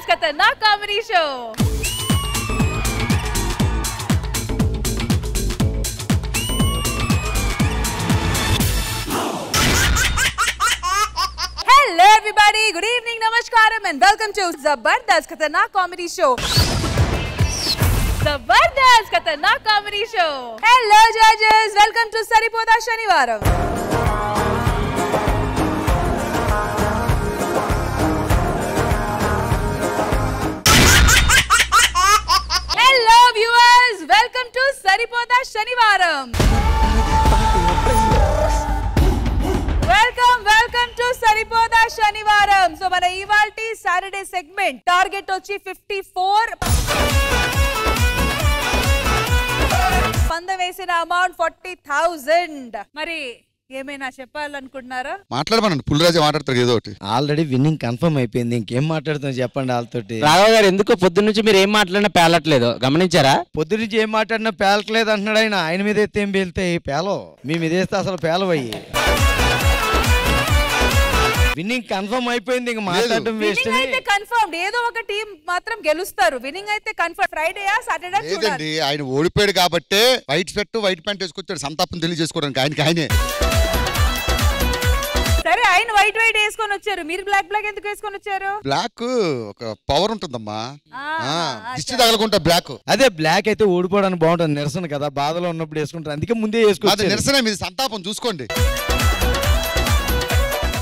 खतरनाक comedy show. Hello everybody, good evening, namaskaram and welcome to Zabardast Khatarnak Comedy Show. Zabardast Khatarnak Comedy Show. Hello judges, welcome to Saripoda Shanivaram. Hello viewers, welcome to Saripoda Shanivaram. Welcome to Saripoda Shanivaram. So మన ఇవాల్టి Saturday segment target వచ్చి 54. పందెం వేసిన amount 40,000. మరి ఏమైనా చెప్పాలనుకుంటున్నారా? మాట్లాడమనండి, పుల్లిరాజు మాట్లాడతారు ఏదో ఒకటి. ఆల్రెడీ విన్నింగ్ కన్ఫర్మ్ అయిపోయింది, ఇంకేం మాట్లాడుతాం చెప్పండి వాళ్ళతోటి. రాఘవ్ గారు ఎందుకో పొద్దు నుంచి మీరు ఏం మాట్లాడినా పేలట్లేదు, గమనించారా? పొద్దు నుంచి ఏం మాట్లాడినా పేలట్లేదు అంటున్నాడు ఆయన. ఆయన మీద ఎత్తే ఏం పేలుతాయి? పేలవు. మీ మీద వేస్తే అసలు పేలవయ్యి. విన్నింగ్ కన్ఫర్మ్ అయిపోయింది, ఇంకా మాట్లాడడం వేస్ట్. విన్నింగ్ అయితే కన్ఫర్మ్డ్, ఏదో ఒక టీం మాత్రం గెలుస్తారు. విన్నింగ్ అయితే కన్ఫర్మ్. ఫ్రైడేయా సాటర్డే లేదండి, ఆయన ఓడిపోయాడు కాబట్టి వైట్ షర్ట్ వైట్ ప్యాంట్ వేసుకొచ్చాడు సంతాపం తెలియజేసుకోవడానికి. ఆయనకి సరే, ఆయన వైట్ వేసుకొని వచ్చారు, మీరు బ్లాక్ ఎందుకు వేసుకొని వచ్చారు? బ్లాక్ ఒక పవర్ ఉంటుందమ్మా, దిష్టి తగలకుండా బ్లాక్. అదే బ్లాక్ అయితే ఓడిపోవడానికి బాగుంటుంది, నిరసన కదా, బాధలో ఉన్నప్పుడు వేసుకుంటారు, అందుకే ముందే వేసుకోవాలి. నిరసన మీద సంతాపం చూసుకోండి.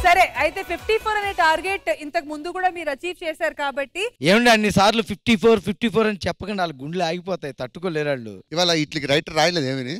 సరే, అయితే 54 అనే టార్గెట్ ఇంతకు ముందు కూడా మీరు అచీవ్ చేశారు కాబట్టి ఏమండి అన్ని సార్లు 54 అని చెప్పకుండా వాళ్ళ గుండెలు ఆగిపోతాయి, తట్టుకోలేరు వాళ్ళు. ఇవాళ ఇట్లకి రైటర్ రాయలేదు ఏమని,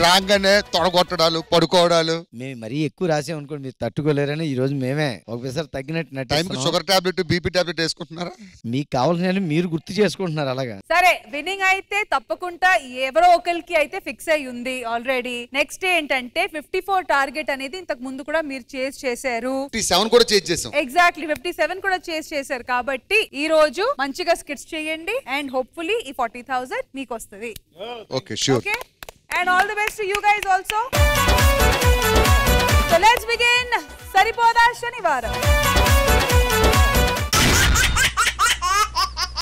రాగానే తొడగొట్టడాలు పడుకోవడాలు. మేము మరీ ఎక్కువ రాసాం అనుకోండి, మీరు తట్టుకోలేరని ఈ రోజు మేమే ఒకసారి తగ్గినట్టు టైంకి షుగర్ టాబ్లెట్ బీపీ టాబ్లెట్ వేసుకుంటున్నారా? మీకు కావాల్సిన మీరు గుర్తు చేసుకుంటున్నారు అలాగా. సరే, విన్నింగ్ అయితే తప్పకుండా ఎవరో ఒకరికి అయితే ఫిక్స్ అయి ఉంది ఆల్రెడీ. నెక్స్ట్ ఏంటంటే 54 టార్గెట్ అనేది ఇంతకు ముందు కూడా మీరు చేశారు, 57 కూడా చేసాం. ఎగ్జాక్ట్లీ 57 కూడా చేశారు కాబట్టి ఈ రోజు మంచిగా స్కిట్స్ చేయండి అండ్ హోప్ఫుల్లీ ఈ 40,000 మీకు వస్తుంది. Okay, sure. Okay, and all the best to you guys also. So let's begin Saripoda Shanivaram.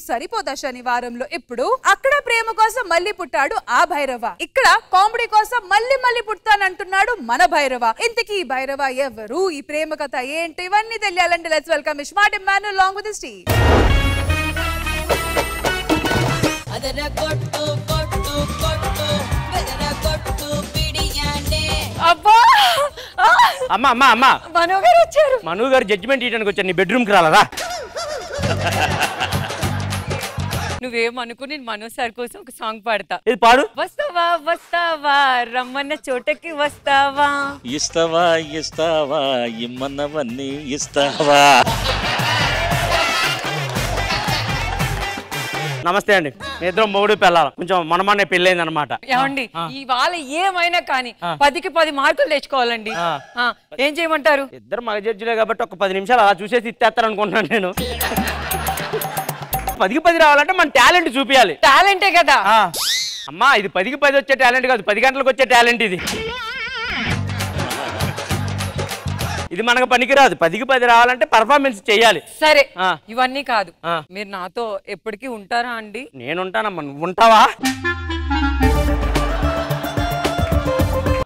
సరిపోదా శనివారంలో ఇప్పుడు అక్కడ ప్రేమ కోసం మళ్ళీ పుట్టాడు ఆ భైరవ, ఇక్కడ కామెడీ కోసం మళ్ళీ పుట్టానంటున్నాడు మన భైరవ. ఇంతకీ ఈ భైరవ ఎవరు, ఈ ప్రేమ కథ ఏంటి, ఇవన్నీ తెలియాలంటే let's welcome smart man along with his team. అమ్మా అమ్మా అమ్మా, మనో గారు వచ్చారు. మను గారు జడ్జిమెంట్ ఇవ్వడానికి వచ్చారు, నీ బెడ్రూమ్ కి రాలరా? నువ్వేమనుకో, నేను మనో సార్ కోసం ఒక సాంగ్ పాడతా. ఇది పాడు. వస్తావా వస్తావా రమ్మన్న చోటకి వస్తావా, ఇస్తావా ఇస్తావా ఇమ్మన్నవన్నీ ఇస్తావా. నమస్తే అండి, మీ ఇద్దరం మూడు పిల్లలు, కొంచెం మనమనే పెళ్ళైంది అనమాట. ఏమండి ఇవాళ ఏమైనా కానీ 10కి 10 మార్కులు తెచ్చుకోవాలండి. ఏం చేయమంటారు? ఇద్దరు మగ జడ్జిలే కాబట్టి ఒక 10 నిమిషాలు అలా చూసేసి ఇచ్చేస్తారు అనుకుంటున్నాను నేను. 10కి 10 రావాలంటే మన టాలెంట్ చూపించాలి. టాలెంటే కదా అమ్మా, ఇది 10కి 10 వచ్చే టాలెంట్ కాదు, 10 గంటలకు వచ్చే టాలెంట్ ఇది. ఇది మనకు పనికిరాదు, 10కి 10 రావాలంటే పర్ఫార్మెన్స్ చెయ్యాలి. సరే, ఇవన్నీ కాదు, మీరు నాతో ఎప్పటికీ ఉంటారా అండి? నేను ఉంటానమ్మా, నువ్వు ఉంటావా?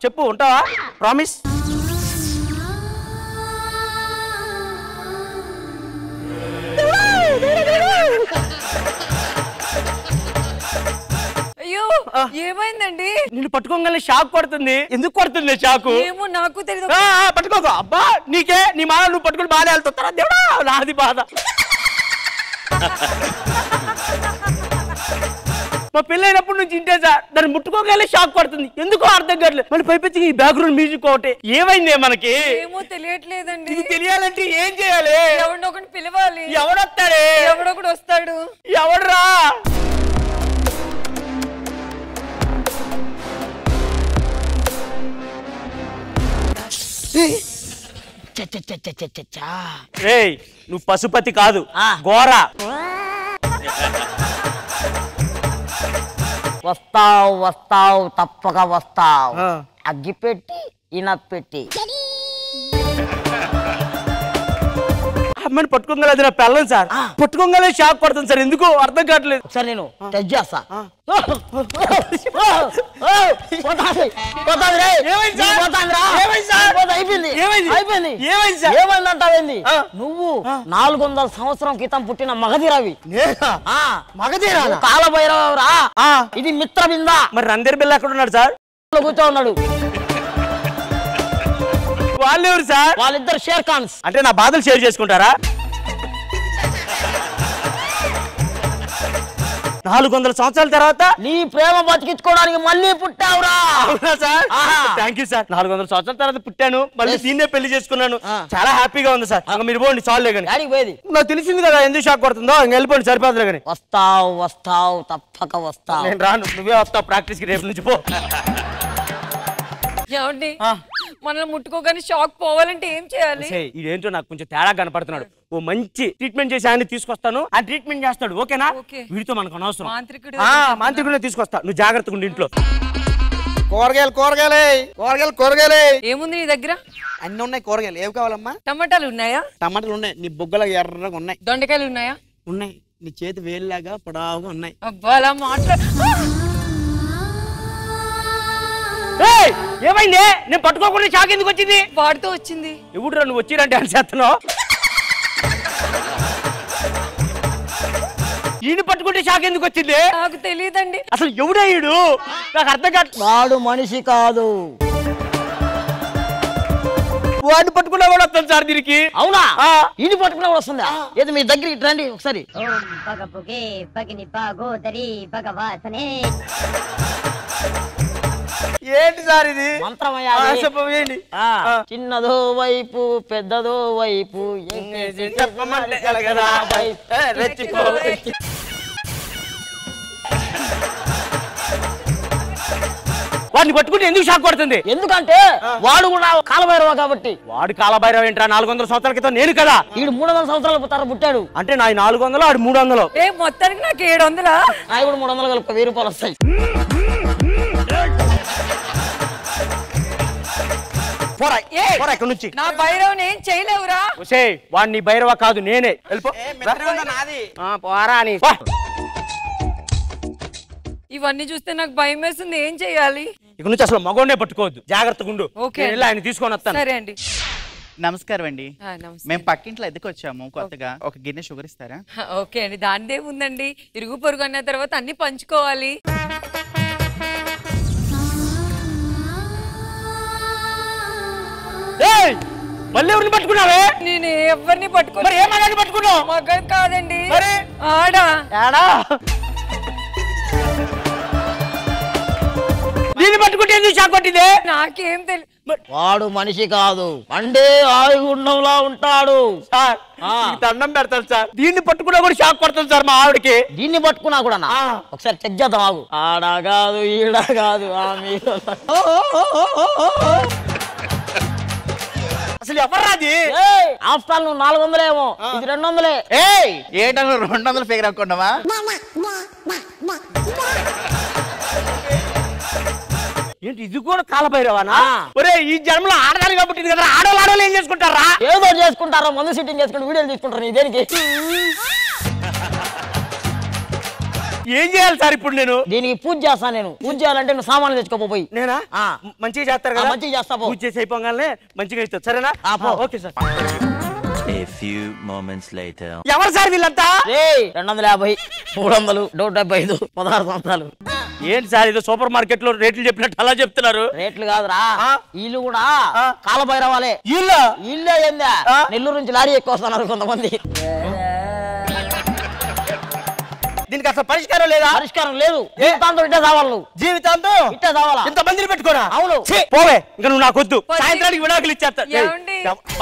చెప్పు, ఉంటావా? ప్రామిస్. అయ్యో, ఏమైందండి? నిన్ను పట్టుకోగానే షాక్ కొడుతుంది. ఎందుకు కొడుతుంది షాకు? ఏమో నాకు తెలియదు. పట్టుకోకు. అబ్బా, నీకే నీ మాల నువ్వు పట్టుకుని బాధ వెళ్తారా? దేవుడా, నాది బాధ. మా పెళ్ళైనప్పటి నుంచి ఇంటే సార్, దాన్ని ముట్టుకోగానే షాక్ పడుతుంది, ఎందుకో అర్థం కావట్లేదు. మళ్ళీ పైపించి ఈ బ్యాక్గ్రౌండ్ మ్యూజిక్ ఒకటి. ఏమైంది మనకి? ఏమో తెలియట్లేదండి. ఇది తెలియాలంటే ఏం చేయాలి? ఎవడో ఒకటి పిలవాలి. ఎవడొస్తాడే? ఎవడో ఒకటి వస్తాడు. ఎవడరా? ఏయ్, నువ్వు పశుపతి కాదు, గోరా. వస్తావు వస్తావు తప్పక వస్తావు, అగ్గి పెట్టి ఇనపెట్టి. అమ్మాయిని పట్టుకోగలదు నా పిల్లని సార్. పట్టుకోగలే షాక్ పడుతుంది సార్, ఎందుకు అర్థం కావట్లేదు. సరే నేను టచ్ చేస్తా. ఏమైందంటావేంది? నువ్వు 400 సంవత్సరం క్రితం పుట్టిన మగధీరవి. మగధీరా కాలభైరవరా, ఇది మిత్ర బిందా. మరి రందర్ బిల్ల ఎక్కడ ఉన్నాడు సార్? కూర్చో ఉన్నాడు. వాళ్ళు ఎవరు సార్? వాళ్ళిద్దరు షేర్ ఖాన్స్. అంటే నా బాధలు షేర్ చేసుకుంటారా? 400 సంవత్సరాల తర్వాత నీ ప్రేమ బతికించుకోవడానికి మళ్ళీ పుట్టావురా. అవునా సార్? Thank you sir. 400 సంవత్సరాల తర్వాత పుట్టాను, మళ్ళీ దీన్నే పెళ్లి చేసుకున్నాను. చాలా హ్యాపీగా ఉంది సార్. మీరు పోండి, చాలులే కానీ. డాడీకి పోయేది నాకు తెలిసింది కదా ఎందుకు షాక్ పడుతుందో, ఇంక వెళ్ళిపోండి సరిపోతుంది కానీ. వస్తావు వస్తావు తప్పక వస్తావు. నేను రాను, నువ్వే వస్తావు ప్రాక్టీస్ కి రేపు నుంచి పో. ఏమండి మనల్ని ముట్టుకోగానే షాక్ పోవాలంటే ఏం చేయాలి? ఇదేంటో నాకు కొంచెం తేడా కనపడుతున్నాడు. ఓ మంచి ట్రీట్మెంట్ చేసి ఆయన తీసుకొస్తాను, ఆ ట్రీట్మెంట్ చేస్తాడు. ఓకేనా? వీడితో మనకు అనవసరం. మాంత్రికుడినే తీసుకొస్తా, నువ్వు జాగ్రత్తగా ఉండి ఇంట్లో. కూరగాయలు ఏముంది నీ దగ్గర? అన్ని ఉన్నాయి కూరగాయలు. ఏవి కావాలమ్మా? టమాటాలు ఉన్నాయా? టమాటాలు ఉన్నాయి, నీ బుగ్గల ఎర్రగా ఉన్నాయి. దొండకాయలు ఉన్నాయా? ఉన్నాయి, నీ చేతి వేలులాగా పొడవుగా ఉన్నాయి. అబ్బా అలా మాట్లాడు. ఏమైంది? నేను పట్టుకోకుండా షాక్ ఎందుకు వచ్చింది? వాడితో వచ్చింది. ఎవడురా నువ్వు వచ్చిరంటే అని చేస్తున్నావు? ఈయన పట్టుకుంటే షాక్ ఎందుకు వచ్చింది? నాకు తెలియదండి. అసలు ఎవడయ్యాడు నాకు అర్థం కాదు. వాడు మనిషి కాదు. వాడిని పట్టుకున్నా కూడా వస్తాను సార్ దీనికి. అవునా? ఈయన పట్టుకున్నా కూడా వస్తుందా? ఏదో మీ దగ్గరికి రండి ఒకసారి. ఏంటి సార్ ఇది? మంత్రమయ్యా. చిన్నదో వైపు పెద్దదో వైపు చెప్పమంటే ఎలాగదా? వాడిని పట్టుకుంటే ఎందుకు షాక్ పడుతుంది? ఎందుకంటే వాడు కూడా కాలభైరవ కాబట్టి. వాడు కాలభైరవ ఏంట్రా? 400 సంవత్సరాల క్రితం నేను కదా. వీడు 300 సంవత్సరాల పుట్టాడు. అంటే నా 400, ఆడు 300. మొత్తానికి నాకు 700. నాకు కూడా 300 కలుపు 1000 రూపాయలు వస్తాయి. ఇక్కడ నుంచి నా భైరవని ఏం చేయలేవురా. వాడిని భైరవ కాదు, నేనే. పోరా అని. ఇవన్నీ చూస్తే నాకు భయం వేస్తుంది, ఏం చేయాలి? ఇక నుంచి అసలు మగోనే పట్టుకోవద్దు, జాగ్రత్తగా ఉండు. ఓకే, ఆయన తీసుకొని వస్తాను. సరే అండి. నమస్కారం అండి. మేము పక్కింట్లో ఎద్దకు వచ్చాము కొత్తగా. ఒక గిన్నె షుగర్ ఇస్తారా? ఓకే అండి, దానిదే ఉందండి. ఇరుగు పొరుగు అన్న తర్వాత అన్ని పంచుకోవాలి. మళ్ళీ ఎవరిని పట్టుకున్నావే? నేను ఎవరిని పట్టుకున్నా. ఏ మగాన్ని పట్టుకున్నావు? మగాడు కాదండి, ఆడా. దీన్ని పట్టుకుంటే ఎందుకు షాక్ కొట్టింది? నాకేం తెలియదు. వాడు మనిషి కాదు, అంటే ఆయుగుండంలా ఉంటాడు. సార్ దండం పెడతాను సార్. దీన్ని పట్టుకున్నా కూడా షాక్ పడుతుంది సార్ మా ఆవిడకి. దీన్ని పట్టుకున్నా కూడా ఒకసారి చెక్ చేద్దాం. ఆగు. ఆడా కాదు ఈడా కాదు, అసలు ఎవర్రాది? ఆఫ్టర్ నువ్వు 400 ఏమో, ఇది 200. ఏంటన్నా 200 ఫిగర్ అనుకున్నావా? ఏంటి ఇది కూడా కాలభైరవానా? ఒరే ఈ జన్మలో ఆడదాని కాబట్టి కదా. ఆడవాళ్ళు ఏం చేసుకుంటారా? ఏదో చేసుకుంటారా, మందు సిట్టింగ్ చేసుకుంటారు, వీడియోలు తీసుకుంటారు. నీ దేనికి? ఏం చేయాలి సార్ ఇప్పుడు? నేను దీనికి పూజ చేస్తాను. నేను పూజ చేయాలంటే నువ్వు సామాన్లు తెచ్చుకోపోయి. నేనా? మంచిగా చేస్తారు కదా? మంచిగా చేస్తా. పూజ చేసి అయిపోగానే మంచిగా ఇస్తారు. సరేనా? Okay sir. A few moments later. ఎవరు సార్ వీళ్ళంతా? 250, 300, 175, 16 సంవత్సరాలు. ఏంటి సార్ ఇది సూపర్ మార్కెట్ లో రేట్లు చెప్పినట్టు అలా చెప్తున్నారు? రేట్లు కాదురా, వీళ్ళు కూడా కాలభైరవాలే. ఇల్లే ఏందా? నెల్లూరు నుంచి లారీ ఎక్కువ వస్తున్నారు కొంతమంది. దీనికి అసలు పరిష్కారం లేదా? పరిష్కారం లేదు. జీవితాంతం ఇట్టే చావాలి. జీవితాంతం ఇట్టే చావాలా? ఇంత మందిని పెట్టుకోరా? అవును. పోవే, ఇంకా నువ్వు నాకు వద్దు. సాయంత్రానికి విడాకులు ఇచ్చేస్తా.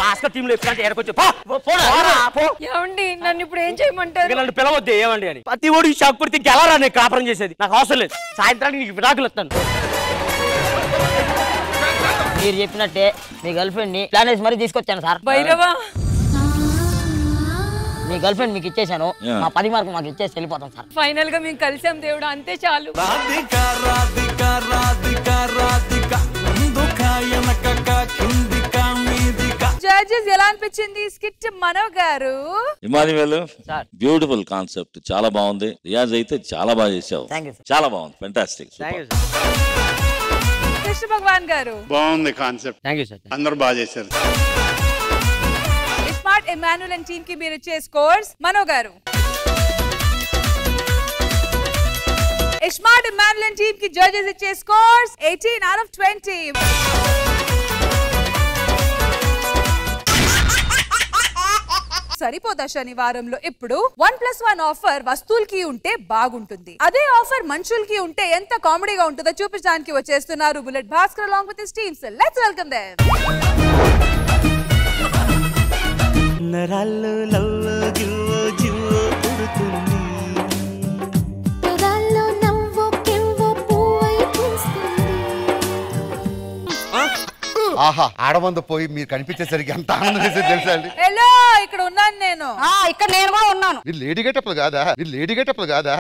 భాస్కర్ టీమ్ లో ఎప్పుడంటే ఎడకొచ్చు. ఏమండి నన్ను ఇప్పుడు ఏం చేయమంటారు? నన్ను పిలవద్దు ఏమండి అని. ప్రతి ఓడికి షాక్ కొడితే గెలరా నేను కాపురం చేసేది. నాకు అవసరం లేదు. సాయంత్రానికి నీకు విడాకులు వస్తాను. మీరు చెప్పినట్టే మీ గర్ల్ ఫ్రెండ్ ని ప్లాన్ వేసి మరీ తీసుకొచ్చాను సార్. భైరవా, మీ గర్ల్ ఫ్రెండ్ మీకు ఇచ్చేసాను. మా 10 మార్కులు మాకు ఇచ్చేసి వెళ్ళిపోతాం సార్. ఫైనల్ గా మేము కలిసాం దేవుడు, అంతే చాలు. జడ్జెస్ జడ్జెస్ ఎలా అనిపించింది స్కిట్ మనో గారు? ఇమానువేల్ బ్యూటిఫుల్ కాన్సెప్ట్, చాలా బాగుంది. రియాజ్ అయితే చాలా బాగా చేసావు, చాలా బాగుంది, ఫెంటాస్టిక్. కృష్ణ భగవాన్ గారు బాగుంది కాన్సెప్ట్, అందరూ బాగా చేశారు. స్మార్ట్ ఇమాన్యుల్ అండ్ టీమ్ కి మీరు ఇచ్చే స్కోర్స్. మనో గారు స్మార్ట్ ఇమాన్యుల్ అండ్ టీమ్ కి జడ్జెస్ ఇచ్చే స్కోర్స్ 18 out of 20. సరిపోదా శనివారంలో ఇప్పుడు 1+1 ఆఫర్ వస్తువులకి ఉంటే బాగుంటుంది, అదే ఆఫర్ మనుషులకి ఉంటే ఎంత కామెడీగా ఉంటుందో చూపించడానికి వచ్చేస్తున్నారు bullet Bhaskar along with his team. So let's welcome them. నరాల్లో లవ్వో గివ్వో జివ్వో పుడుతుంది, పెదాల్లో నవ్వో కెవ్వో పువ్వై పూస్తుంది. ఆహా, ఆడమందు పోయి మీరు కనిపించేసరికి ఎంత ఆనందం వేసేది తెలుసా అండి? హలో, ఇక్కడ ఉన్నాను నేను. ఇక్కడ నేను కూడా ఉన్నాను. మీరు లేడీ గెటప్లు కాదా? మీరు లేడీ గెటప్లు కాదా?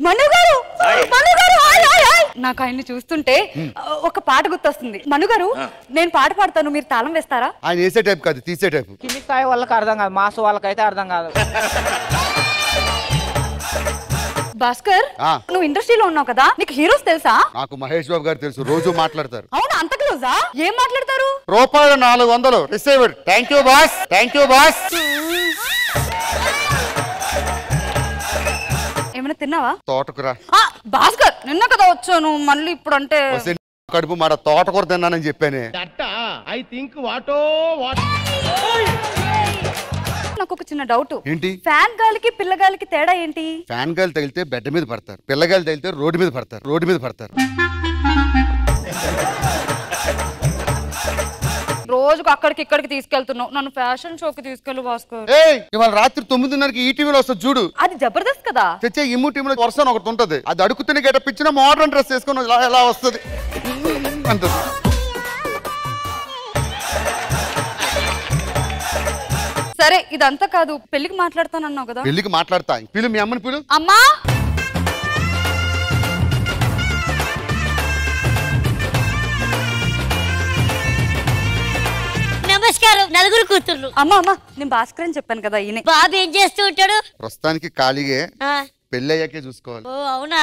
మను గారు, మను గారు, నాకు ఆయన్ని చూస్తుంటే ఒక పాట గుర్తొస్తుంది. మను గారు, నేను పాట పాడతాను, మీరు తాళం వేస్తారా? ఆయన వేసే టైప్ కాదు, తీసే టైప్. కింది స్థాయి వాళ్ళకి అర్థం కాదు, మాస్ వాళ్ళకైతే అర్థం కాదు. భాస్కర్, నువ్వు ఇండస్ట్రీలో ఉన్నావు కదా, నీకు హీరోస్ తెలుసా? నాకు మహేష్ బాబు గారు తెలుసు, రోజు మాట్లాడతారు. అవునా, అంత క్లోజా? ఏం మాట్లాడతారు? రూపాయలు 400 received. Thank you boss, thank you boss. ఏమైనా తిన్నావా? తోటకూర. భాస్కర్, నిన్న కదా వచ్చాను, మళ్ళీ ఇప్పుడు అంటే కడుపు మాట తోటకూర తిన్నానని చెప్పానే. నాకు ఒక చిన్న డౌట్. ఏంటి? ఫ్యాన్ గాలికి పిల్లగాలికి తేడా ఏంటి? ఫ్యాన్ గాలి తగిలితే బెడ్ మీద పడతారు, పిల్లగాలి తగిలితే రోడ్డు మీద పడతారు, రోడ్డు మీద పడతారు. రోజుకు అక్కడికి ఇక్కడికి తీసుకెళ్తున్నావు, నన్ను ఫ్యాషన్ షోకి తీసుకెళ్ళు భాస్కర్. ఇవాళ రాత్రి 9:30కి ఈ టీవీలో వస్తుంది చూడు, అది జబర్దస్త్ కదా. తెచ్చే ఇమ్ము టీవీలో వర్షం ఒకటి ఉంటది, అది అడుగుతున్న గెటప్ ఇచ్చిన మోడర్న్ డ్రెస్ వేసుకుని ఎలా వస్తుంది అంటది. సరే, ఇదంతా కాదు, పెళ్లికి మాట్లాడతానన్నావు కదా. పెళ్లికి మాట్లాడతా, పిలు మీ అమ్మని పిలు. అమ్మా, నమస్కారం, నలుగురు కూతుర్లు. అమ్మా అమ్మా, నేను భాస్కర్ అని చెప్పాను కదా, ఈయన. బాబు ఏం చేస్తూ ఉంటాడు? ప్రస్తుతానికి ఖాళీగే, పెళ్లి అయ్యాకే చూసుకోవాలి. ఓ అవునా.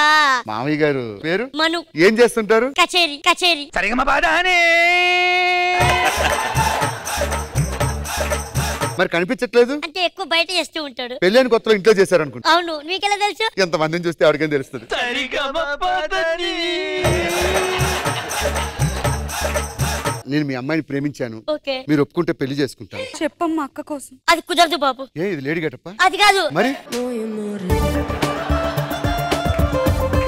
మామయ్య గారు పేరు మను. ఏం చేస్తుంటారు? కచేరీ. కచేరీ సరిగమ బాధానే. మరి కనిపించట్లేదు అంటే ఎక్కువ బయట చేస్తూ ఉంటాడు. పెళ్లి అని కొత్తలో ఇంట్లో చేశారు అనుకుంటా. అవును, మీకెలా తెలుసు? ఎంత మందిని చూస్తే ఎవరికైనా తెలుస్తుంది. నేను మీ అమ్మాయిని ప్రేమించాను, మీరు ఒప్పుకుంటే పెళ్లి చేసుకుంటాను. చెప్పమ్మా అక్క కోసం. అది కుదరదు బాబు. ఏ ఇది లేడీ గెటప్ప? అది కాదు. మరి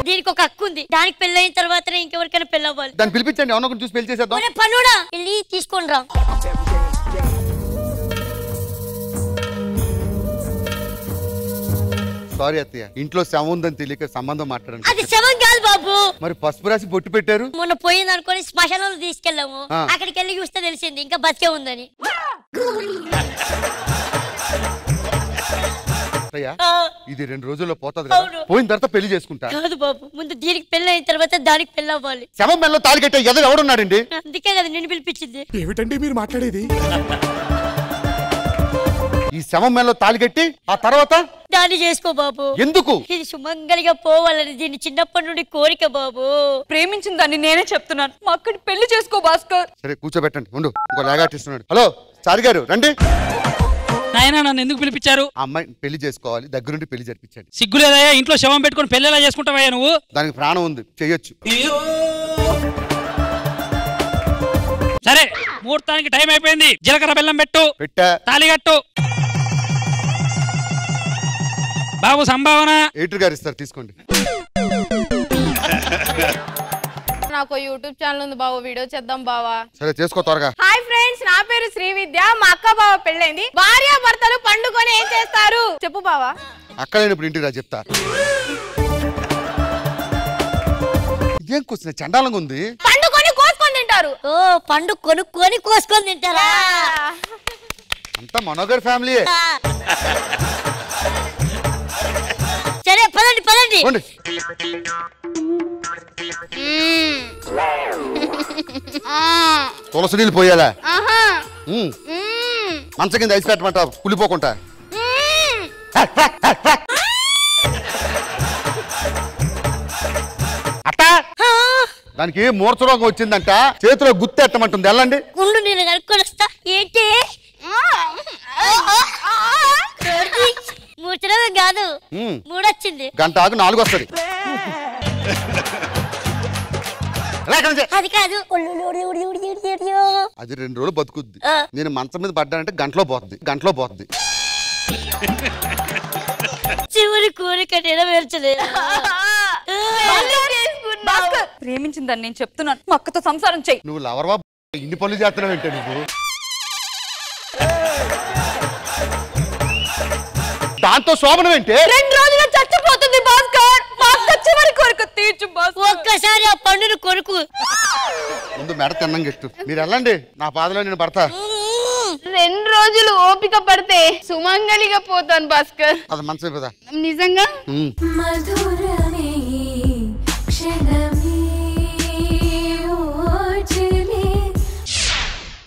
దీనికి ఒక హక్కు ఉంది, దానికి పెళ్ళైన తర్వాత ఇంకెవరికైనా పెళ్ళి అవ్వాలి. దాన్ని పిలిపించండి, ఎవరో ఒకరిని చూసి పెళ్లి చేసేద్దాం. పనుడా వెళ్ళి తీసుకొని రా. సారీ అత్తయ్య, ఇంట్లో శవం ఉందని తెలియక సంబంధం మాట్లాడండి. అది శవం కాదు బాబు. మరి పసుపు రాసి బొట్టు పెట్టారు. మొన్న పోయింది అనుకోని శ్మశానంలో తీసుకెళ్ళాము, అక్కడికి వెళ్ళి చూస్తే తెలిసింది ఇంకా బతికే ఉందని. ఇది 2 రోజుల్లో పోతుంది కదా, పోయిన తర్వాత పెళ్లి చేసుకుంటా. కాదు బాబు, ముందు దీనికి పెళ్లి అయిన తర్వాత దానికి పెళ్లి అవ్వాలి. శవం మెల్లో తాళి కట్టే ఎదురు ఎవడున్నాడండి? అందుకే కదా నిన్ను పిలిపించింది. ఏమిటండి మీరు మాట్లాడేది? ఈ శవం మెల్లో తాళి కట్టి ఆ తర్వాత దాన్ని చేసుకో బాబు. ఎందుకు? ఇది సుమంగలిగా పోవాలని దీన్ని చిన్నప్పటి నుండి కోరిక బాబు. ప్రేమించిన దాన్ని నేనే చెప్తున్నాను, మా అక్కడి పెళ్లి చేసుకో భాస్కర్. సరే కూర్చోబెట్టండి, ఉండు, ఇంకో లాగాటిస్తున్నాడు. హలో చారి గారు రండి. నాయనా, నన్ను ఎందుకు పిలిపించారు? అమ్మాయి పెళ్లి చేసుకోవాలి, దగ్గరుండి పెళ్లి జరిపించండి. సిగ్గులేదయ్యా, ఇంట్లో శవం పెట్టుకుని పెళ్లి ఎలా చేసుకుంటావయ్యా నువ్వు? దానికి ప్రాణం ఉంది, చెయ్యొచ్చు. సరే, ముహూర్తానికి టైం అయిపోయింది, జీలకర్ర బెల్లం పెట్టు. పెట్టా. తాళి కట్టు. బాబు సంభావన ఎడిటర్ గారు ఇస్తారు, తీసుకోండి. నాకు యూట్యూబ్ ఛానల్ ఉంది బావ, వీడియో చేద్దాం బావా. సరే చేసుకో త్వరగా. హాయ్ ఫ్రెండ్స్, నా పేరు శ్రీవిద్య. మా అక్క బావ పెళ్ళైంది. భార్య భర్తలు పండుకొని ఏం చేస్తారు చెప్పు బావా. అక్కడైనప్పుడు ఇంటికి రా చెప్తా. ఇదేం కూర్చున్నా చండాలంగా ఉంది. పండుకొని కోసుకొని తింటారు. ఓ, పండు కొనుక్కొని కోసుకొని తింటారా? అంతా మనోగర్ ఫ్యామిలీ. సరే పదండి పదండి. తులసి నీళ్ళు పోయాలా మంచం కింద ఐస్ పెట్టమంట కులిపోకుండా దానికి మూర్ఛరోగం వచ్చిందంట చేతిలో గుర్తు ఎట్టమంటుంది వెళ్ళండి నేను కనుక్కొని వస్తా ఏంటి మూర్ఛరోగం కాదు మూడొచ్చింది గంట ఆగు 4 వస్తుంది అది కాదు అది 2 రోజులు బతుకుద్ది నేను మంచం మీద పడ్డానంటే గంటలో పోతుంది చివరి కోరిక నెరవేర్చలేదు ప్రేమించిందని నేను చెప్తున్నాను మా అక్కతో సంసారం చెయ్యి నువ్వు లవర్వా ఇన్ని పనులు చేస్తున్నావు ఏంటి నువ్వు దాంతో శోభనం ఏంటి 2 రోజులు చచ్చిపోతుంది భాస్కర్ చివరి కోరిక తీర్చు ఒక్కసారి ఆ పండును కొరుకు ముందు మెడ తిన్నం గెట్టు మీరు వెళ్ళండి నా పాదలో నేను పడతా 2 రోజులు ఓపిక పడితే సుమంగలిగా పోతాను భాస్కర్ అది మంచి కదా నిజంగా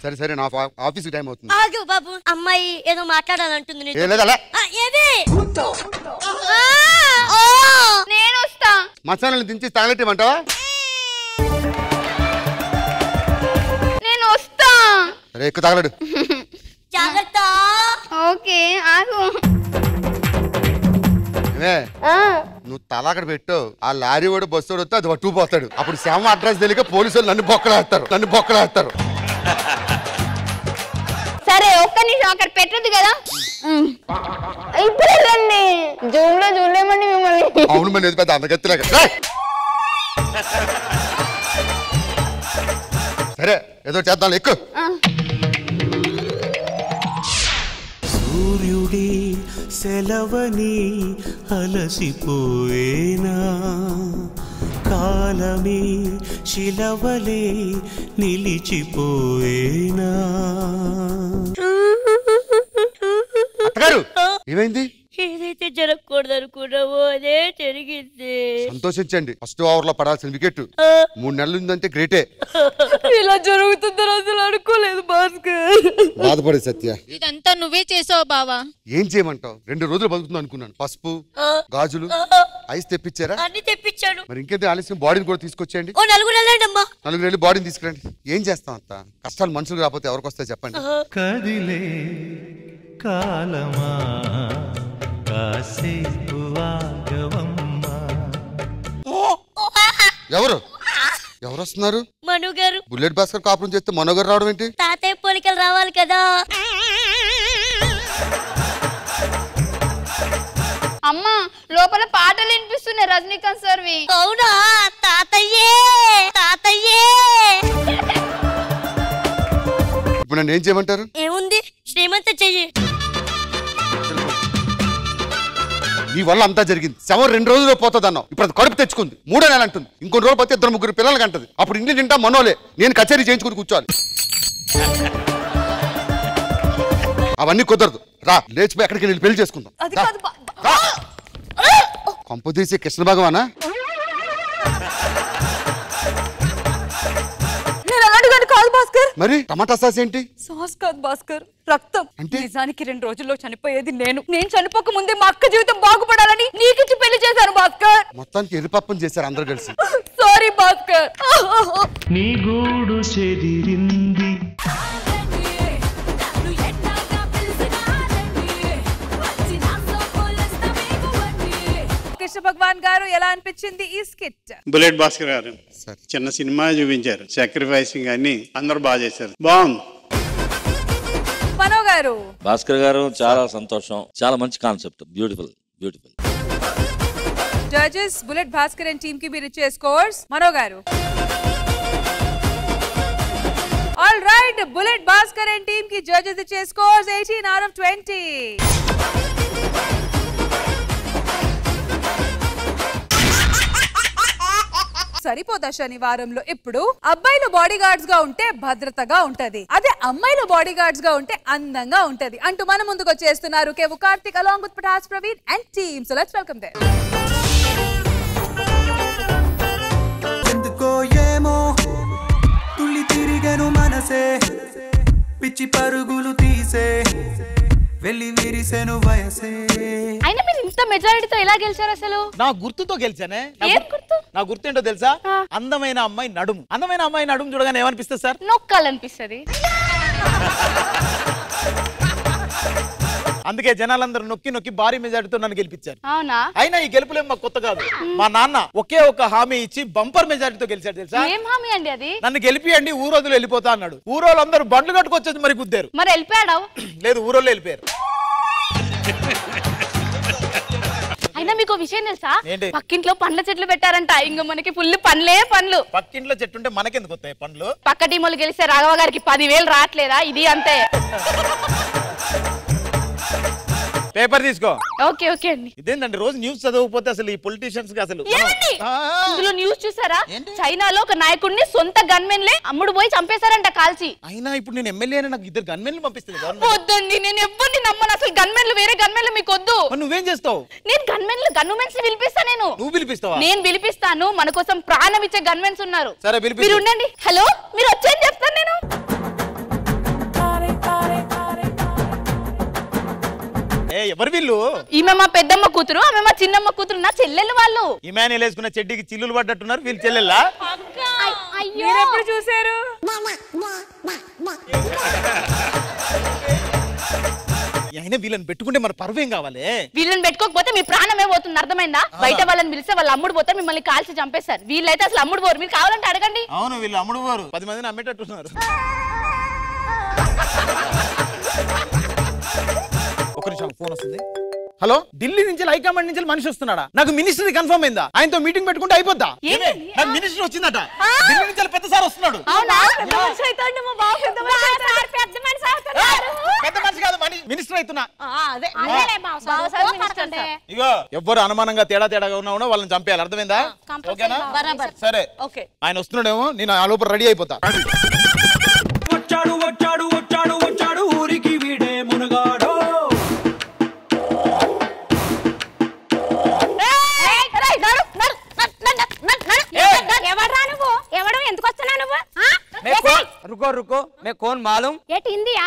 సరే సరే నా ఆఫీస్ టైం అవుతుంది ఆగు బాబు అమ్మాయి ఏదో మాట్లాడాలంటుంది నేను వస్తా మసాలను దించి తగలెట్టమంటావా నేను వస్తా సరే ఎక్కువ తగలడు జాగ్రత్త ఓకే ఆగు నువ్వు తల అక్కడ పెట్టు ఆ లారీ వాడు బస్సు వస్తే అది పట్టుకుపోతాడు అప్పుడు శ్యామ అడ్రస్ తెలియక పోలీసులు నన్ను బొక్కలేస్తారు సరే ఒక్క నిమిషం అక్కడ పెట్టదు కదా ఇప్పుడు రండి జూమ్ లో చూడలేమండి మిమ్మల్ని అవును మరి పెద్ద అందగత్తిలాగా సరే ఏదో చేద్దాం ఎక్కువ సూర్యుడి సెలవని అలసిపోయేనా కాలమే శిలవలే నిలిచిపోయేనా అత్తగారు ఏమైంది ఏదైతే జరగకూడదు అనుకున్నావో అదే జరిగింది సంతోషించండి ఫస్ట్ ఓవర్ లో పడాల్సిన వికెట్ 3 నెలలు ఉందంటే గ్రేటే ఇలా జరుగుతుందని అసలు అనుకోలేదు భాస్కర్ బాధపడే సత్య ఇదంతా నువ్వే చేసావు బావా ఏం చేయమంటావు 2 రోజులు బతుకుతుంది అనుకున్నాను పసుపు గాజులు ఐస్ తెప్పించారా అన్ని తెప్పించాడు మరి ఇంకేంటి ఆలస్యం బాడీని కూడా తీసుకొచ్చేయండి ఓ 4 వెళ్ళండి అమ్మా 4 వెళ్ళి బాడీని తీసుకురండి ఏం చేస్తాం అంత కష్టాలు మనుషులు రాకపోతే ఎవరికి వస్తాయి చెప్పండి కదిలే కాలమా కాసేపు ఆగవమ్మా ఎవరు వస్తున్నారు మను గారు బుల్లెట్ భాస్కర్ కాపురం చేస్తే మనోగర్ రావడం ఏంటి తాతయ్య పోలికలు రావాలి కదా అమ్మా లోపల పాటలు వినిపిస్తున్నాయి రజనీకాంత్ సార్వి అవునా తాతయ్యే ఇప్పుడు నన్ను ఏం చేయమంటారు ఏముంది శ్రీమంత చెయ్యి నీ వల్ల అంతా జరిగింది శవం 2 రోజుల్లో పోతుంది అన్నావు ఇప్పుడు అది కడుపు తెచ్చుకుంది 3వ నెల అంటుంది ఇంకొన్ని రోజులు పోతే 2-3 పిల్లలకి అంటది అప్పుడు ఇంటి తింటా మనోలే నేను కచేరీ చేయించుకుని కూర్చోవాలి అవన్నీ కుదరదు రా లేచిపోయి ఎక్కడికి వెళ్ళి పెళ్లి చేసుకుందాం కొంప తీసి కృష్ణ భగవానా కాదు భాస్కర్ మరి టమాటా సాస్ ఏంటి సాస్ కాదు భాస్కర్ రక్తం అంటే నిజానికి 2 రోజుల్లో చనిపోయేది నేను చనిపోక ముందే మా అక్క జీవితం బాగుపడాలని నీకిచ్చి పెళ్లి చేశాను భాస్కర్ మొత్తానికి ఎరిపప్పం చేశారు అందరూ కలిసి సారీ భాస్కర్ నీ గూడు చెదిరింది కృష్ణ భగవాన్ గారు ఎలా అనిపించింది ఈ స్కిట్ బుల్లెట్ భాస్కర్ గారు చిన్న సినిమా చూపించారు సాక్రిఫైసింగ్ అని అందరూ బాగా చేశారు బాగుంది మనో గారు భాస్కర్ గారు చాలా సంతోషం చాలా మంచి concept beautiful judges bullet Bhaskar and team కి మీరు ఇచ్చే స్కోర్స్ మనో గారు all right bullet Bhaskar and team కి జడ్జెస్ ఇచ్చే స్కోర్స్ 18 out of 20 సరిపోదా శనివారంలో ఇప్పుడు అబ్బాయిలు బాడీ గార్డ్స్ గా ఉంటే భద్రతగా ఉంటది అదే అమ్మాయిలు బాడీ గార్డ్స్ గా ఉంటే అందంగా ఉంటది అంటూ మన ముందుకు వచ్చేస్తున్నారు Kevvu Karthik along with Patas Praveen and team so let's welcome them విరిసేను వయసే. అయినా మీరు ఇంత మెజారిటీతో ఎలా గెలిచారు అసలు? నా గుర్తుతో గెలిచానే. ఏం గుర్తు? నా గుర్తు ఏంటో తెలుసా? అందమైన అమ్మాయి నడుము. అందమైన అమ్మాయి నడుము చూడగానే ఏమనిపిస్తుంది సార్? నొక్కాలనిపిస్తుంది. అందుకే జనాలందరూ నొక్కి నొక్కి భారీ మెజారిటీతో నన్ను గెలిపించారు. అవునా? అయినా ఈ గెలుపులేం మాకు కొత్త కాదు. మా నాన్న ఒకే ఒక హామీ ఇచ్చి బంపర్ మెజారిటీతో గెలిచాడు తెలుసా? ఏం హామీ అండి అది? నన్ను గెలిపియండి ఊరోజులు వెళ్ళిపోతా అన్నాడు. ఊరోళ్ళందరూ బండ్లు కట్టుకొచ్చేది మరి గుద్దారు. మరి వెళ్ళిపోయాడు? లేదు, ఊరోళ్ళు వెళ్ళిపోయారు. అయినా మీకు విషయం తెలుసా? ఏంటి? పక్కింట్లో పండ్ల చెట్లు పెట్టారంట. ఇంకా మనకి ఫుల్ పండ్లే పండ్లు. పక్కింట్లో చెట్టు ఉంటే మనకెందుకు వస్తాయి పండ్లు? పక్క టీములు గెలిస్తే రాఘవ గారికి 10,000 రావట్లేదా? ఇది అంతే. పేపర్ తీసుకో. ఓకే ఓకే అండి. ఇదేంటండి రోజు న్యూస్ చదవకపోతే అసలు ఈ పొలిటీషియన్స్ కి అసలు ఇందులో న్యూస్ చూసారా? చైనాలో ఒక నాయకుడిని సొంత గన్మెన్లే అమ్ముడు పోయి చంపేశారంట కాల్చి. అయినా ఇప్పుడు నేను ఎమ్మెల్యే అని నాకు 2 గన్మెన్లు పంపిస్తుంది. వద్దండి, నేను ఎవ్వరిని నమ్మను. అసలు గన్మెన్లు వేరే గన్మెన్లు మీకు వద్దు. నువ్వేం చేస్తావు? నేను గన్మెన్స్ పిలిపిస్తా. నువ్వు పిలిపిస్తావా? నేను పిలిపిస్తాను. మన కోసం ప్రాణం ఇచ్చే గన్మెన్స్ ఉన్నారు. సరే పిలిపి. మీరు ఉండండి. హలో, మీరు వచ్చేది చెప్తాను నేను. ఎవరు వీళ్ళు? ఈమె మా పెద్దమ్మ కూతురు, ఆమె మా చిన్నమ్మ కూతురు, నా చెల్లెలు వాళ్ళు. ఇమాన్యుల్ వేసుకున్న చెడ్డికి చిల్లులు పడ్డట్టున్నారు. వీళ్ళు చెల్లెల్లా? మీరెప్పుడు చూసారు? అయినా వీళ్ళని పెట్టుకుంటే మన పరువేం కావాలి? వీళ్ళని పెట్టుకోకపోతే మీ ప్రాణమే పోతుంది, అర్థమైందా? బయట వాళ్ళని పిలిస్తే వాళ్ళు అమ్ముడు పోతే మిమ్మల్ని కాల్చి చంపేస్తారు. వీళ్ళైతే అసలు అమ్ముడు పోరు. మీరు కావాలంటే అడగండి. అవును, వీళ్ళు అమ్ముడు పోరు. 10 మందిని అమ్మేటట్టున్నారు. ఒక నిమిషం, ఫోన్ వస్తుంది. హలో, ఢిల్లీ నుంచి హైకమాండ్ నుంచి మనిషి వస్తున్నాడా? నాకు మినిస్టర్ కన్ఫర్మ్ అయిందా? ఆయనతో మీటింగ్ పెట్టుకుంటే అయిపోద్దా? నాకు మినిస్టర్ వచ్చిందట. ఢిల్లీ నుంచి పెద్ద సార్ వస్తున్నాడు. పెద్ద మనిషి కాదు, మినిస్టర్ అవుతున్నా. ఇగో ఎవ్వరు అనుమానంగా తేడాగా ఉన్నా వాళ్ళని చంపేయాలి, అర్థమైందా? ఓకేనా? సరే, ఆయన వస్తున్నాడేమో, నేను ఆ లోపల రెడీ అయిపోతా. వచ్చాడు వచ్చాడు వచ్చాడు వచ్చాడు ఊరికి వీడే మునగాడు. रुको रुको, मैं कौन मालूम? ఏటి హిందీయా?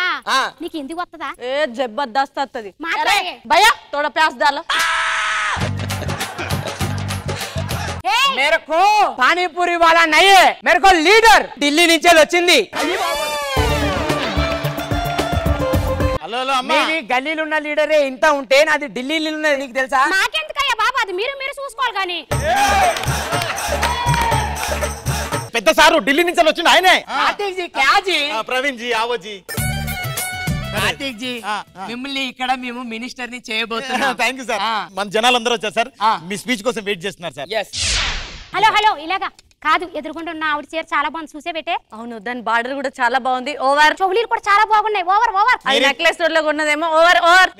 నీకు హిందీ వస్తదా? ఏ జబర్దస్త్ వస్తది. మాట్లాడే భయ్యా थोड़ा प्यास डालो. मेरे को पानीपुरी वाला नहीं है, मेरे को लीडर ఢిల్లీ నుంచి వచ్చింది. మీది గల్లీలో ఉన్న లీడరే ఇంత ఉంటే నాది ఢిల్లీలో ఉన్నది నీకు తెలుసా? నాకెందుకయ్యా బాబా, అది మీరు చూసుకోవాలి కానీ. పెద్ద సారు ఢిల్లీ నుంచి వచ్చింది ఆయనే. కార్తీక్ జీ, క్యా జీ? ప్రవీణ్ జీ, ఆవోజీ. కార్తీక్ జీ, మిమ్మల్ని ఇక్కడ మేము మినిస్టర్ ని చేయబోతున్నాం. Thank you sir. మన జనాలందరూ వచ్చారు సార్, మీ స్పీచ్ కోసం వెయిట్ చేస్తున్నారు సార్. హలో హలో, ఇలాగా కాదు, ఎదురుకుండా ఉన్న ఆవిడ చీర చాలా బాగుంది, చూసే పెట్టే. అవును, దాని బార్డర్ కూడా చాలా బాగుంది. ఓవర్ చౌలీలు కూడా చాలా బాగున్నాయి. Over over. అది నెక్లెస్ రోడ్ లో ఉన్నదేమో. Over over.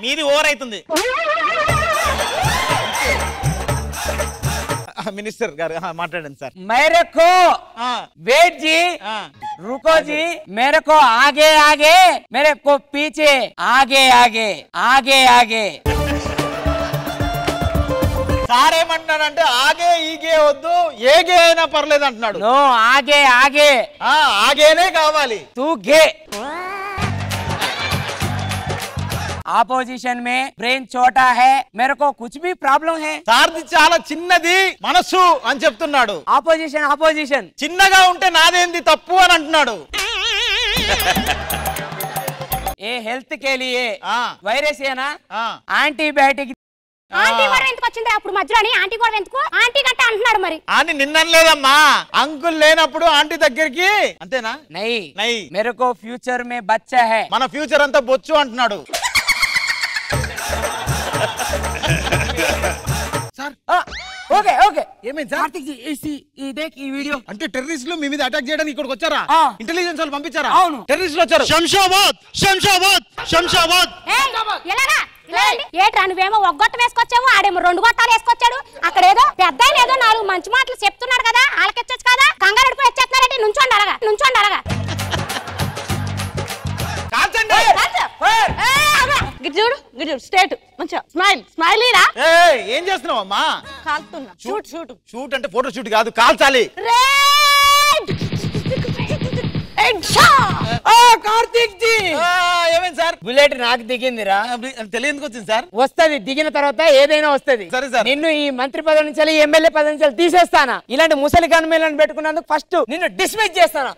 మీది ఓవర్ అవుతుంది. మినిస్టర్ గారు మాట్లాడండి సార్. मेरे को वेट जी, रुको जी, मेरे को आगे आगे, मेरे को पीछे, आगे आगे, आगे आगे. సార్ ఏమంటున్నాడంటే ఆగే ఈగే వద్దు, ఏగే అయినా పర్లేదు అంటున్నాడు. నో, ఆగే ఆగే. ఆగేనే కావాలి. तू गे. ఆపోజిషన్ మే బ్రెయిన్ చోటా హై, मेरे को कुछ भी प्रॉब्लम है. సార్ది చాలా చిన్నది మనసు అని చెప్తున్నాడు. ఆపోజిషన్ చిన్నగా ఉంటే నాదేంది తప్పు అని అంటున్నాడు. ఏ హెల్త్ కే లియే వైరస్ ఏనా యాంటీబయాటిక్. ఆంటీ గొడవ ఎందుకు వచ్చింది అప్పుడు మధ్యలోని? ఆంటీ గొడవ ఎందుకు? ఆంటీ గంట అంటున్నాడు మరి. ఆంటీ నిన్నలేదమ్మా, అంకుల్ లేనప్పుడు ఆంటీ దగ్గరికి. అంతేనా? నై నై, मेरे को ఫ్యూచర్ మే బచ్చా హై. మన ఫ్యూచర్ అంతా బొచ్చు అంటున్నాడు. Sir okay okay. ఏమైంది సార్? కార్తిక్ జీ, ఈ వీడియో అంటే టెర్రరిస్టులు మీ మీద అటాక్ చేయడానికి ఇక్కడికి వచ్చారా? ఇంటెలిజెన్స్ వాళ్ళు పంపించారా? అవును, టెర్రరిస్టులు వచ్చారు. శంషాబాద్ శంషాబాద్ శంషాబాద్. ఎలాగా ఏట్రా, నువ్వేమో ఒగ్గొట్ట వేసుకొచ్చావు, ఆడేమో 2 గొట్టాలు వేసుకొచ్చాడు. అక్కడ ఏదో పెద్ద ఏదో 4 మంచి మాటలు చెప్తున్నాడు కదా, ఆలకెచ్చొచ్చు కదా. కంగారు పడిపోయి వచ్చేస్తున్నారంటే నుంచోండి అలాగా, నుంచోండి అలాగా. చూడు గిడు స్టేట్ మంచిగా స్మైల్ స్మైల్. ఏం చేస్తున్నావు అమ్మా? కాల్తున్నా. షూట్ షూట్ షూట్ అంటే ఫోటో షూట్ కాదు, కాల్చాలి. కార్తీక్ జీ ఏమైంది సార్? బుల్లెట్ నాకు దిగిందిరా. తెలియదుకు వచ్చింది సార్. వస్తది, దిగిన తర్వాత ఏదైనా వస్తది. సరే సార్. నిన్ను ఈ మంత్రి పదవి నుంచి ఎమ్మెల్యే పదవి నుంచి తీసేస్తానా. ఇలాంటి ముసలి గన్మేలను పెట్టుకున్నందుకు ఫస్ట్ నిన్ను డిస్మిస్ చేస్తానా.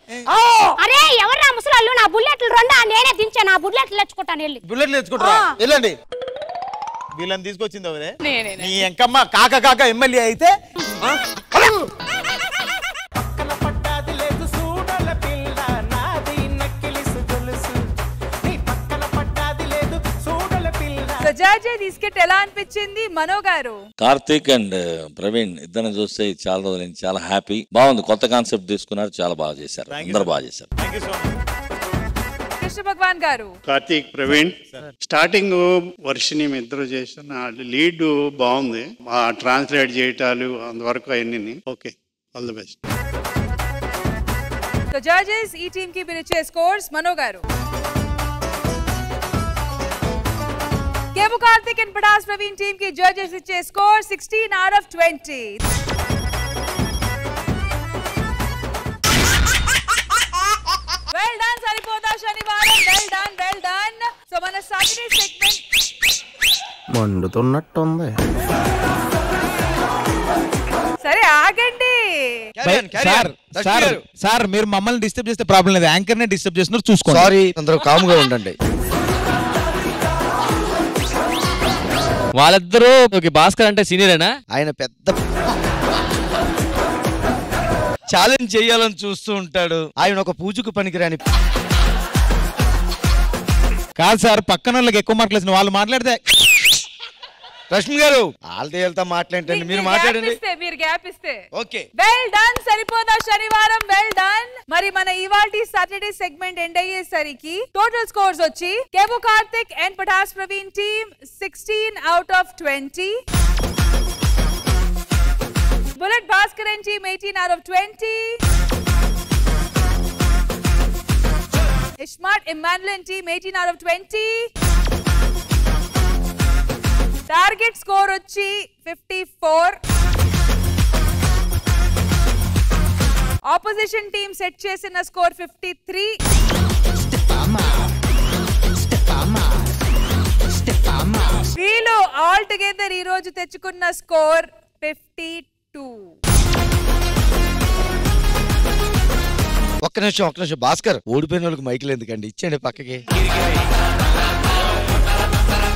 అరే ఎవర్రా ముసలాళ్ళు? నా బుల్లెట్లు రెండా నేనే దించా. నా బుల్లెట్లు తెచ్చుకుంటాను వెళ్ళి. బుల్లెట్లు తెచ్చుకుంటారా? వెళ్ళండి. వీళ్ళని తీసుకొచ్చింది ఎవరే? నీ ఎంకమ్మ కాక కాక ఎమ్మెల్యే అయితే ఎలా అనిపించింది మనో గారు? కార్తీక్ అండ్ ప్రవీణ్ ఇద్దరిని చూస్తే చాలా రోజులు చాలా హ్యాపీ. బాగుంది, కొత్త కాన్సెప్ట్ తీసుకున్నారు, చాలా బాగా చేశారు, అందరు బాగా చేశారు. కృష్ణ భగవాన్ గారు. కార్తీక్, ప్రవీణ్ స్టార్టింగ్ వర్షిని ఇద్దరు చేసిన లీడ్ బాగుంది. ట్రాన్స్లేట్ చేయటాలు అంతవరకు అన్ని okay. All the best. Judges ఈ టీమ్ కి పిలిచే స్కోర్స్ మనో గారు. కేబు కార్తిక్ అండ్ పటాస్ ప్రవీణ్ టీమ్ కి జడ్జెస్ ఇచ్చే score 16 out of 20. Well done. Saripodhaa Sanivaaram? Well done. So మన సాటర్డే సెగ్మెంట్ మండుతున్నట్టుంది. సరే ఆగండి. సార్ మీరు మమ్మల్ని డిస్టర్బ్ చేస్తే ప్రాబ్లం లేదు, యాంకర్ నే డిస్టర్బ్ చేస్తున్నారు, చూసుకోండి. సారీ, అందరూ కామ్ గా ఉండండి. వాళ్ళిద్దరూ భాస్కర్ అంటే సీనియరేనా? ఆయన పెద్ద ఛాలెంజ్ చేయాలని చూస్తూ ఉంటాడు. ఆయన ఒక పూజకు పనికిరాని. కాదు సార్, పక్కన వాళ్ళకి ఎక్కువ మాట్లాడుతున్నారు, వాళ్ళు మాట్లాడితే. రష్మి గారు వాళ్ళతో వెళ్తా మాట్లాడండి, మీరు మాట్లాడండి. మీరు గ్యాప్ ఇస్తే okay. Well done. Saripodhaa Sanivaaram? Well done. మరి మన ఇవాల్టి సాటర్డే సెగ్మెంట్ ఎండ్ అయ్యేసరికి టోటల్ స్కోర్స్ వచ్చి Kevvu Karthik and Patas Praveen team 16 out of 20, bullet Bhaskar and team 18 out of 20, ismart Emmanuel and team 18 out of 20. Target score వచ్చి 54. ఆపోజిషన్ టీమ్ సెట్ చేసిన score 53. వీళ్ళు all together ఈ రోజు తెచ్చుకున్న స్కోర్ 52. ఒక్క నిమిషం భాస్కర్, ఓడిపోయిన వాళ్ళకి మైకులు ఎందుకండి, ఇచ్చేయండి పక్కకి.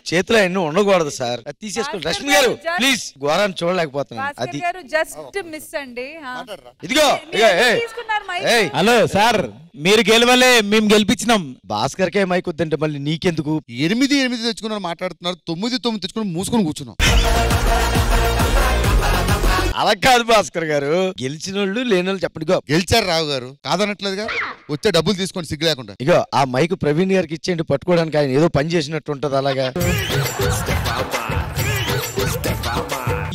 చేతిలో ఎన్నో ఉండకూడదు సార్, అది తీసేసుకోండి. రష్మి గారు ప్లీజ్, ఘోరాన్ని చూడలేకపోతున్నాను. అది జస్ట్ మిస్ అండి. ఇదిగో హలో సార్, మీరు గెలవలే, మేము గెలిపించినాం. భాస్కర్ కే మైక్ వద్దంటే మళ్ళీ నీకెందుకు? 8 తెచ్చుకున్నారు మాట్లాడుతున్నారు, 9 తెచ్చుకుని మూసుకొని కూర్చున్నాం. అలా కాదు భాస్కర్ గారు, గెలిచిన వాళ్ళు లేని వాళ్ళు చెప్పండి. గెలిచారు రావు గారు, కాదనట్లేదుగా. వచ్చే డబ్బులు తీసుకోండి సిగ్గు లేకుండా. ఇగో ఆ మైక్ ప్రవీణ్ గారికి ఇచ్చేయండి, పట్టుకోవడానికి. ఆయన ఏదో పని చేసినట్టు ఉంటది అలాగా.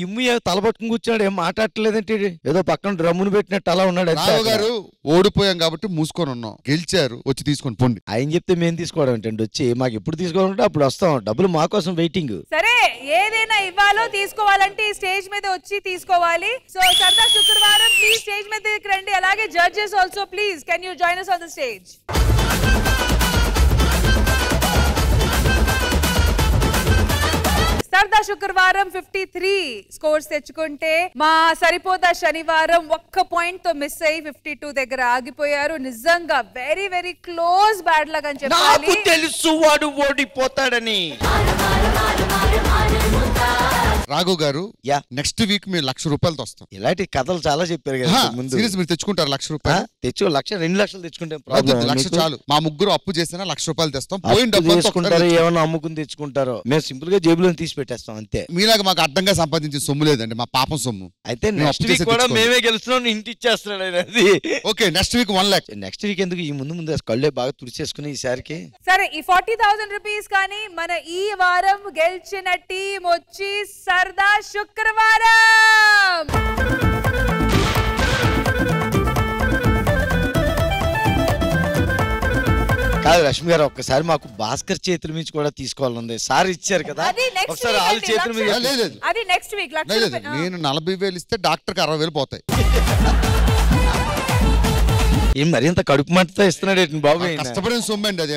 ఇమ్ము తల పట్టుకుని కూర్చున్నాడు, ఏం మాట్లాడలేదంటే ఏదో పక్కన డ్రమ్మును పెట్టినట్టు అలా ఉన్నాడు. రావు గారు ఓడిపోయాం కాబట్టి మూసుకొని ఉన్నాం, గెలిచారు వచ్చి తీసుకొని పోండి. ఆయన చెప్తే మేము తీసుకోవడం ఏంటండి, వచ్చి మాకు ఎప్పుడు తీసుకోవాలంటే అప్పుడు వస్తాం, డబ్బులు మా కోసం వెయిటింగ్. సరే, ఏదైనా ఇవ్వాలో తీసుకోవాలంటే స్టేజ్ మీద వచ్చి తీసుకోవాలి. సో సరదా శుక్రవారం ప్లీజ్ స్టేజ్ మీద రండి. అలాగే judges also please can you join us on the stage. సరదా శుక్రవారం 53 స్కోర్స్ తెచ్చుకుంటే, మా సరిపోదా శనివారం ఒక్క పాయింట్ తో మిస్ అయ్యి 52 దగ్గర ఆగిపోయారు. నిజంగా very very close bad luck అని చెప్పాలి. నాకు తెలుసు వాడు ఓడిపోతాడని. రాఘవ్ గారు, నెక్స్ట్ వీక్ మీరు 1,00,000 రూపాయలతో వస్తాం. ఇలాంటి కథలు చాలా చెప్పారు కదా ముందు. మీరు తెచ్చుకుంటారు 1,00,000 రూపాయలు? 2 లక్షలు తెచ్చుకుంటే 1,00,000 చాలు. మా ముగ్గురు అప్పు చేసినా 1,00,000 రూపాయలు తెస్తాం. పోయిన డబ్బు ఏమన్నా అమ్ముకుని తెచ్చుకుంటారో, మేము సింపుల్ గా జేబులో తీసి పెట్టేస్తాం అంతే. మీలాగా మాకు అడ్డంగా సంపాదించిన సొమ్ము లేదండి, మా పాపం సొమ్ము. అయితే నెక్స్ట్ వీక్ కూడా మేమే గెలుస్తున్నాం, ఇంటి ఇచ్చేస్తున్నాడు. ఓకే, నెక్స్ట్ వీక్ 1 లక్ష. నెక్స్ట్ వీక్ ఎందుకు, ఈ ముందు కళ్ళే బాగా తుడిచేసుకుని ఈసారికి. సరే, ఈ 40,000 రూపీస్ కానీ మన ఈ వారం గెలిచిన టీం వచ్చి సరదా శుక్రవారం. కాదు రష్మి గారు, ఒక్కసారి మాకు భాస్కర్ చేతుల నుంచి కూడా తీసుకోవాలంది. సార్ ఇచ్చారు కదా, ఒకసారి వాళ్ళ చేతుల మీద. అది నెక్స్ట్ వీక్. నేను 40,000 ఇస్తే డాక్టర్కి 60,000 పోతాయి. ఏం మరింత కడుపు మంటతో ఇస్తున్నాడు బాబు కష్టపడిన సొమ్మండి అది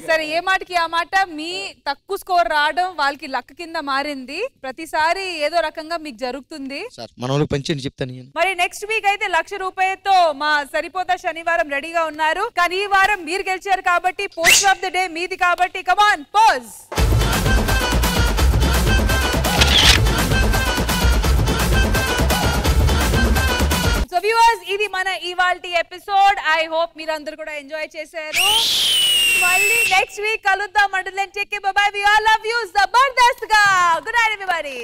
సరే ఏ మాటకి ఆ మాట మీ తక్కువ స్కోర్ రావడం వాళ్ళకి లక్ కింద మారింది ప్రతిసారి ఏదో రకంగా మీకు జరుగుతుంది మన వాళ్ళకి పంచండి చెప్తాను మరి నెక్స్ట్ వీక్ అయితే 1,00,000 రూపాయలతో మా సరిపోతా శనివారం రెడీగా ఉన్నారు కానీ ఈ వారం మీరు గెలిచారు కాబట్టి పోస్ట్ ఆఫ్ ద డే మీది కాబట్టి కమాన్ పోజ్ సో వ్యూవర్స్ ఇది మన ఇవాల్టి ఎపిసోడ్ ఐ హోప్ మీరందరూ కూడా ఎంజాయ్ చేశారు మళ్ళీ నెక్స్ట్ వీక్ కలుద్దాం అంటున్నాను take care bye bye we all love you జబర్దస్త్ గా గుడ్ నైట్ ఎవ్రీబడీ